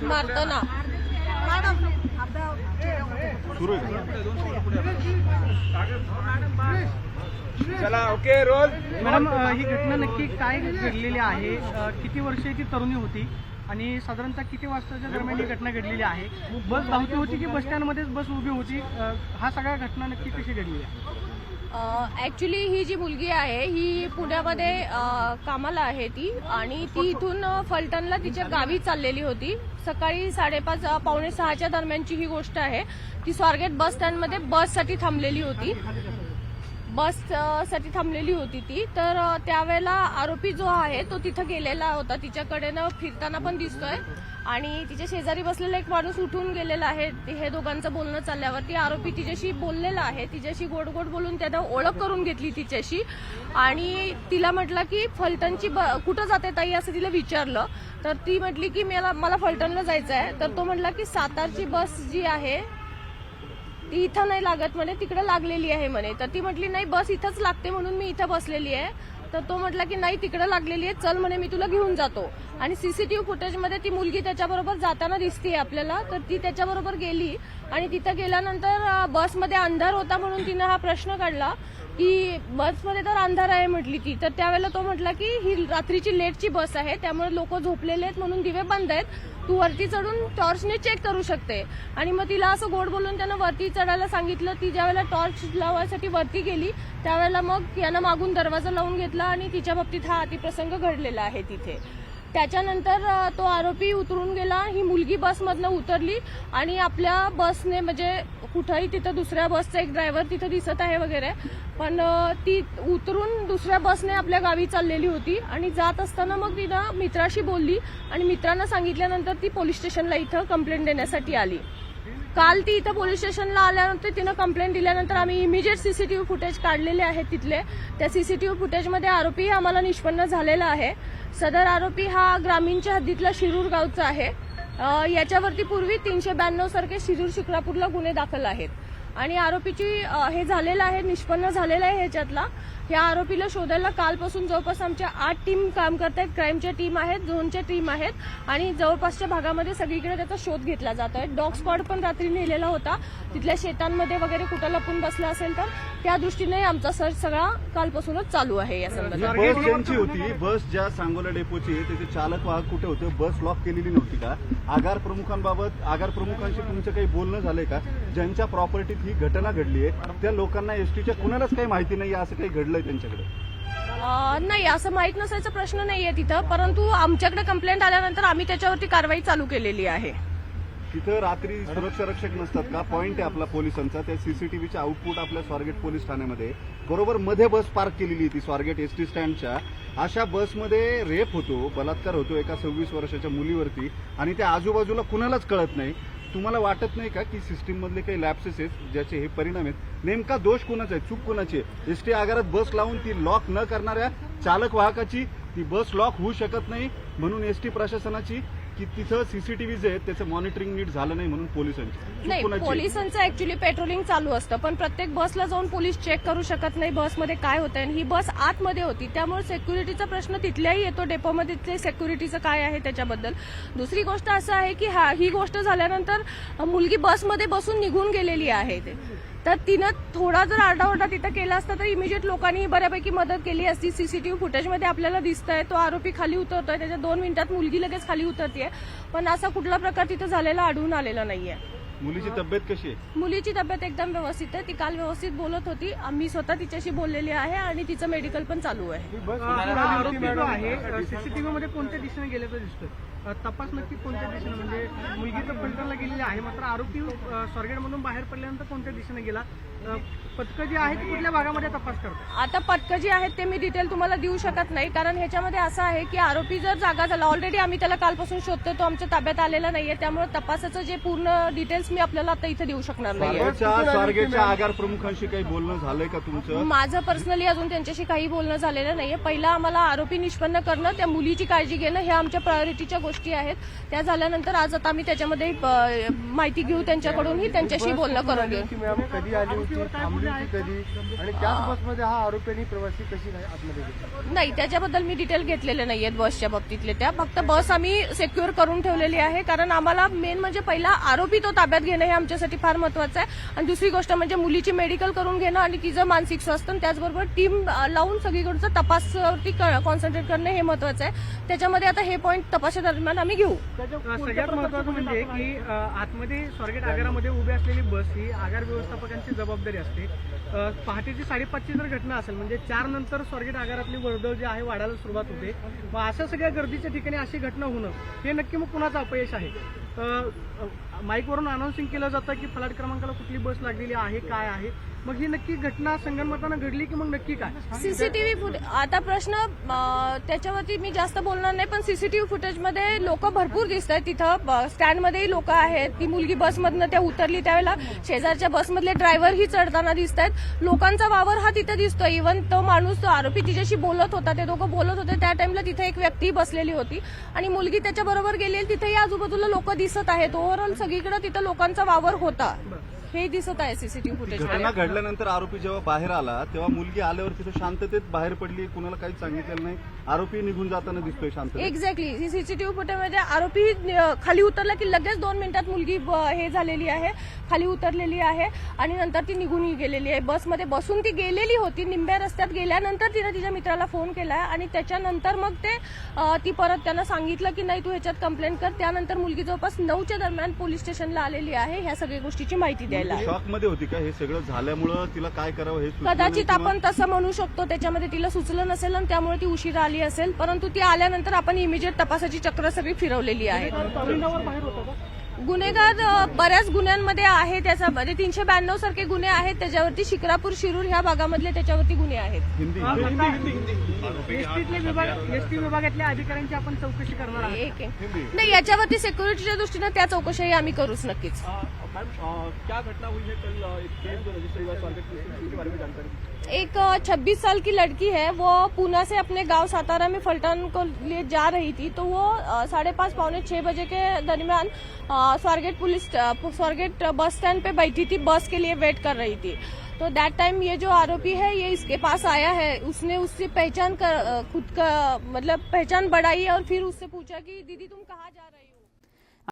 मारताना चला okay role. Madam, ही घटना नक्की काय घडलेली आहे? किती वर्षाची तरुणी होती आणि साधारणतः किती वाजताच्या दरम्यान ही घटना घडलेली आहे? बस धावती होती की बस स्टँडमध्येच बस उभी होती? हा सगळ्या घटना नक्की कशी घडली आहे? ॲक्च्युली ही जी मुलगी आहे ही पुण्यामध्ये कामाला आहे ती, आणि ती इथून फलटणला तिच्या गावी चाललेली होती. सकाळी 5:30 पावणे 6च्या दरम्यानची ही गोष्ट आहे. ती स्वारगेट बस स्टँडमध्ये बससाठी थांबलेली होती. ती तर त्यावेळेला आरोपी जो आहे तो तिथं गेलेला होता. तिच्याकडेनं फिरताना पण दिसतोय आणि तिच्या शेजारी बसलेला एक माणूस उठून गेलेला आहे. हे दोघांचं बोलणं चालल्यावरती आरोपी तिच्याशी बोललेला आहे. तिच्याशी गोड गोड बोलून त्यानं ओळख करून घेतली तिच्याशी, आणि तिला म्हटलं की फलटणची कुठं जाते ताई असं तिला विचारलं. तर ती म्हटली की मला फलटणला जायचं आहे. तर तो म्हटला की सातारची बस जी आहे ती इथं नाही लागत म्हणे, तिकडे लागलेली आहे म्हणे. तर ती म्हटली नाही, बस इथंच लागते म्हणून मी इथं बसलेली आहे. तर तो म्हटला की नाही, तिकडे लागलेली आहे, चल म्हणे मी तुला घेऊन जातो. आणि सीसीटीव्ही फुटेजमध्ये ती मुलगी त्याच्याबरोबर जाताना दिसते आपल्याला. तर ती त्याच्याबरोबर गेली आणि तिथं गेल्यानंतर बसमध्ये अंधार होता म्हणून तिनं हा प्रश्न काढला की बसमध्ये तर अंधार आहे म्हटली ती. तर त्यावेळेला तो म्हटला की ही रात्रीची लेटची बस आहे, त्यामुळे लोक झोपलेले आहेत म्हणून दिवे बंद आहेत, तू वरती चढून टॉर्चने चेक करू शकते. आणि मग तिला असं गोड बोलून त्यानं वरती चढायला सांगितलं. ती ज्यावेळेला टॉर्च लावायसाठी वरती गेली त्यावेळेला मग यानं मागून दरवाजा लावून घेतला आणि तिच्या बाबतीत हा अतिप्रसंग घडलेला आहे तिथे. त्याच्यानंतर तो आरोपी उतरून गेला. ही मुलगी बसमधनं उतरली आणि आपल्या बसने म्हणजे कुठंही तिथं दुसऱ्या बसचा एक ड्रायव्हर तिथं दिसत आहे वगैरे, पण ती उतरून दुसऱ्या बसने आपल्या गावी चाललेली होती. आणि जात असताना मग तिनं मित्राशी बोलली आणि मित्रांना सांगितल्यानंतर ती पोलीस स्टेशनला इथं कंप्लेंट देण्यासाठी आली. काल ती इथं पोलीस स्टेशनला आल्यानंतर तिनं कंप्लेंट दिल्यानंतर आम्ही इमिजिएट सीसीटीव्ही फुटेज काढलेले आहेत तिथले. त्या सीसीटीव्ही फुटेजमध्ये आरोपी आम्हाला निष्पन्न झालेला आहे. सदर आरोपी हा ग्रामीणच्या हद्दीतला शिरूर गावचा आहे. याच्यावरती पूर्वी 392 सारखे शिरूर शिक्रापूरला गुन्हे दाखल आहेत आणि आरोपीची हे झालेलं आहे, निष्पन्न झालेलं आहे ह्याच्यातला. ह्या आरोपीला शोधायला कालपासून जवळपास आमच्या 8 टीम काम करत आहेत. क्राईमच्या टीम आहेत, झोनच्या टीम आहेत आणि जवळपासच्या भागामध्ये सगळीकडे त्याचा शोध घेतला जात आहे. डॉग स्क्वॉड पण रात्री नेलेला होता. तिथल्या शेतांमध्ये वगैरे कुठं लपून बसला असेल तर त्या दृष्टीने आमचा सर्च सगळा कालपासूनच चालू आहे. या संदर्भात बस ज्यांची होती, बस ज्या सांगोला डेपोची त्याचे चालक वाहक कुठे होते? बस लॉक केलेली नव्हती का? आगार प्रमुखांशी तुमचं काही बोलणं झालंय का? ज्यांच्या प्रॉपर्टीत ही घटना घडली आहे त्या लोकांना एसटीच्या कुणालाच काही माहिती नाही असं काही घडलंय त्यांच्याकडे? नाही, असं माहित नसायचा प्रश्न नाहीये तिथं, परंतु आमच्याकडे कंप्लेंट आल्यानंतर आम्ही त्याच्यावरती कारवाई चालू केलेली आहे. तिथं रात्री सुरक्षा रक्षक नसतात का? पॉईंट आहे आपला पोलिसांचा. त्या सीसीटीव्हीचा आउटपुट आपल्या स्वारगेट पोलीस ठाण्यामध्ये बरोबर मध्ये बस पार्क केलेली होती स्वारगेट एसटी स्टँडच्या. अशा बसमध्ये रेप होतो, बलात्कार होतो एका 26 वर्षाच्या मुलीवरती आणि त्या आजूबाजूला कुणालाच कळत नाही. तुम्हाला वाटत नाही का की सिस्टीम मधले काही लॅप्सेस आहेत ज्याचे हे परिणाम आहेत? नेमका दोष कोणाचा आहे, चूक कोणाची आहे? एसटी आगारात बस लावून ती लॉक न करणाऱ्या चालक वाहकाची, ती बस लॉक होऊ शकत नाही म्हणून एसटी प्रशासनाची, की तिथं सीसीटीव्ही जे आहेत त्याचं मॉनिटरिंग नीट झालं नाही म्हणून पोलिसांची? नाही, पोलिसांचं ऍक्च्युली पेट्रोलिंग चालू असतं, पण प्रत्येक बसला जाऊन पोलीस चेक करू शकत नाही बसमध्ये काय होतंय. आणि ही बस आतमध्ये होती त्यामुळे सिक्युरिटीचा प्रश्न तिथल्याही येतो. डेपोमध्ये सिक्युरिटीचं काय आहे त्याच्याबद्दल. दुसरी गोष्ट असं आहे की ही गोष्ट झाल्यानंतर मुलगी बसमध्ये बसून निघून गेलेली आहे. तर तिनं थोडा जर आरडाओरडा तिथं केला असता तर इमिजिएट लोकांनी बऱ्यापैकी मदत केली असती. सीसीटीव्ही फुटेजमध्ये आपल्याला दिसतंय तो आरोपी खाली उतरतोय, त्याच्या 2 मिनिटात मुलगी लगेच खाली उतरतीये, पण असा कुठला प्रकार तिथं झालेला आढळून आलेला नाहीये. मुलीची तब्येत कशी आहे? मुलीची तब्येत एकदम व्यवस्थित आहे. ती काल व्यवस्थित बोलत होती. आम्ही स्वतः तिच्याशी बोललेली आहे आणि तिचं मेडिकल पण चालू आहे. सीसीटीव्ही मध्ये कोणत्या दिशेने गेल्याचं दिसतोय? तपास नक्की कोणत्या दिशेने, म्हणजे मुलगी तर फलटणला गेलेली आहे मात्र आरोपी स्वारगेटमधून बाहेर पडल्यानंतर कोणत्या दिशेने गेला? पथकं जी आहेत कुठल्या भागामध्ये तपास करतात? आता पथकं जी आहेत ते मी डिटेल तुम्हाला देऊ शकत नाही, कारण ह्याच्यामध्ये असं आहे की आरोपी जर जागा झाला, ऑलरेडी आम्ही त्याला कालपासून शोधतोय, तो आमच्या ताब्यात आलेला नाहीये. त्यामुळे तपासाचं जे पूर्ण डिटेल्स डिटेल्स मी आपल्याला आता इथे देऊ शकणार नाहीये. स्वारगेटच्या आगार प्रमुखांशी काही बोलणं झालंय का तुमचं? माझं पर्सनली अजून त्यांच्याशी काही बोलणं झालेलं नाहीये. पहिला आम्हाला आरोपी निष्पन्न करणं, त्या मुलीची काळजी घेणं हे आमच्या प्रायोरिटीच्या गोष्टी आहेत. त्या झाल्यानंतर आज आता आम्ही त्याच्यामध्ये माहिती घेऊ त्यांच्याकडूनही, त्यांच्याशी बोलणं करून घेऊ. मॅम कधी आली होती, थांबली होती कधी, आणि त्याच बसमध्ये हा आरोपी आणि प्रवासी कशी नाही आतमध्ये गेले? नाही, त्याच्याबद्दल मी डिटेल घेतलेले नाहीयेत बसच्या बाबतीतले. त्या फक्त बस आम्ही सिक्युअर करून ठेवलेली आहे, कारण आम्हाला मेन म्हणजे पहिला आरोपी तो ताब्यात घेणं हे आमच्यासाठी फार महत्वाचं आहे. आणि दुसरी गोष्ट म्हणजे मुलीची मेडिकल करून घेणं आणि तिचं मानसिक स्वास्थ्य, त्याचबरोबर टीम लावून सगळीकडचं तपासावरती कॉन्सन्ट्रेट करणं हे महत्वाचं आहे. त्याच्यामध्ये आता हे पॉईंट तपासादरम्यान आम्ही घेऊ. सगळ्यात महत्वाचं म्हणजे की आतमध्ये स्वारगेट आगारामध्ये उभी असलेली बस ही आगार व्यवस्थापकांची जबाबदारी असते. पहाटेची 5:30ची जर घटना असेल म्हणजे 4 नंतर स्वारगेट आगारातली वर्दळ जी आहे वाढायला सुरुवात होते. मग अशा सगळ्या गर्दीच्या ठिकाणी अशी घटना होणं हे नक्की मग कुणाचं अपयश आहे? माईकवरून अनाऊन्सिंग केलं जातं की फलाट क्रमांकाला कुठली बस लागलेली आहे, काय आहे, मग ही नक्की घटना संगनमतानं घडली की मग नक्की काय? सीसीटीव्ही फुटेज, आता प्रश्न त्याच्यावरती मी जास्त बोलणार नाही, पण सीसीटीव्ही फुटेजमध्ये लोक भरपूर दिसत आहेत. तिथं स्टँडमध्येही लोक आहेत. ती मुलगी बसमधनं त्या उतरली त्यावेळेला शेजारच्या बसमधले ड्रायव्हरही चढताना दिसत आहेत. लोकांचा वावर हा तिथे दिसतोय. इव्हन तो माणूस, तो आरोपी तिच्याशी बोलत होता, ते दोघं बोलत होते त्या टाइमला तिथे एक व्यक्ती बसलेली होती आणि मुलगी त्याच्या बरोबर गेलेली. तिथेही आजूबाजूला लोक दिसत आहेत. ओव्हरऑल सगळीकडे तिथं लोकांचा वावर होता हे दिसत आहे सीसीटीव्ही फुटेजमध्ये. घटना घडल्यानंतर आरोपी जेव्हा बाहेर आला तेव्हा मुलगी आल्यावर तिथे शांततेत बाहेर पडली, कुणाला काहीच सांगितलेलं नाही. आरोपी निघून जाताना दिसतोय शांततेत. एक्झॅक्टली, सीसीटीव्ही फुटेजमध्ये आरोपी खाली उतरला की लगेच 2 मिनिटात मुलगी हे झालेली आहे, खाली उतरलेली आहे आणि नंतर ती निघून गेलेली आहे. बसमध्ये बसून ती गेलेली होती. निंब्या रस्त्यात गेल्यानंतर तिने तिच्या मित्राला फोन केलाय आणि त्याच्यानंतर मग ती परत त्यांना सांगितलं की नाही तू ह्याच्यात कंप्लेंट कर. त्यानंतर मुलगी जवळपास 9च्या दरम्यान पोलीस स्टेशनला आलेली आहे ह्या सगळ्या गोष्टीची माहिती द्यायला. शॉक मध्ये होती का हे सगळं झाल्यामुळं? तिला काय करावं हे सुचलं नाही कदाचित किंवा- आपण तसं म्हणू शकतो. त्याच्यामध्ये तिला सुचलं नसेल आणि त्यामुळे ती उशिरा आली असेल, परंतु ती आल्यानंतर आपण इमिजिएट तपासाची चक्र सगळी फिरवलेली आहे. बाहेर होता का? गुन्हेगार बऱ्याच गुन्ह्यांमध्ये आहे. त्याच्यामध्ये 392 सारखे गुन्हे आहेत. त्याच्यावरती शिक्रापूर, शिरूर ह्या भागामधले त्याच्यावरती गुन्हे आहेत. हिंदी एसटी विभागातल्या अधिकाऱ्यांची आपण चौकशी करणार आहोत. नाही, याच्यावरती सिक्युरिटीच्या दृष्टीने त्या चौकशाही आम्ही करूच नक्कीच. क्या घटना हुई है कल? एक केस जो रजिस्टर हुआ स्वारगेट पुलिस स्टेशन के बारे में जानकारी? एक 26 साल की लड़की है, वो पूना से अपने गांव सातारा में फलटन को लिए जा रही थी. तो वो 5:30 पौने 6 बजे के दरमियान स्वारगेट बस स्टैंड पे बैठी थी, बस के लिए वेट कर रही थी. तो दैट टाइम ये जो आरोपी है ये इसके पास आया है. उसने उससे पहचान बढ़ाई और फिर उससे पूछा कि दीदी तुम कहाँ जा रहे हो.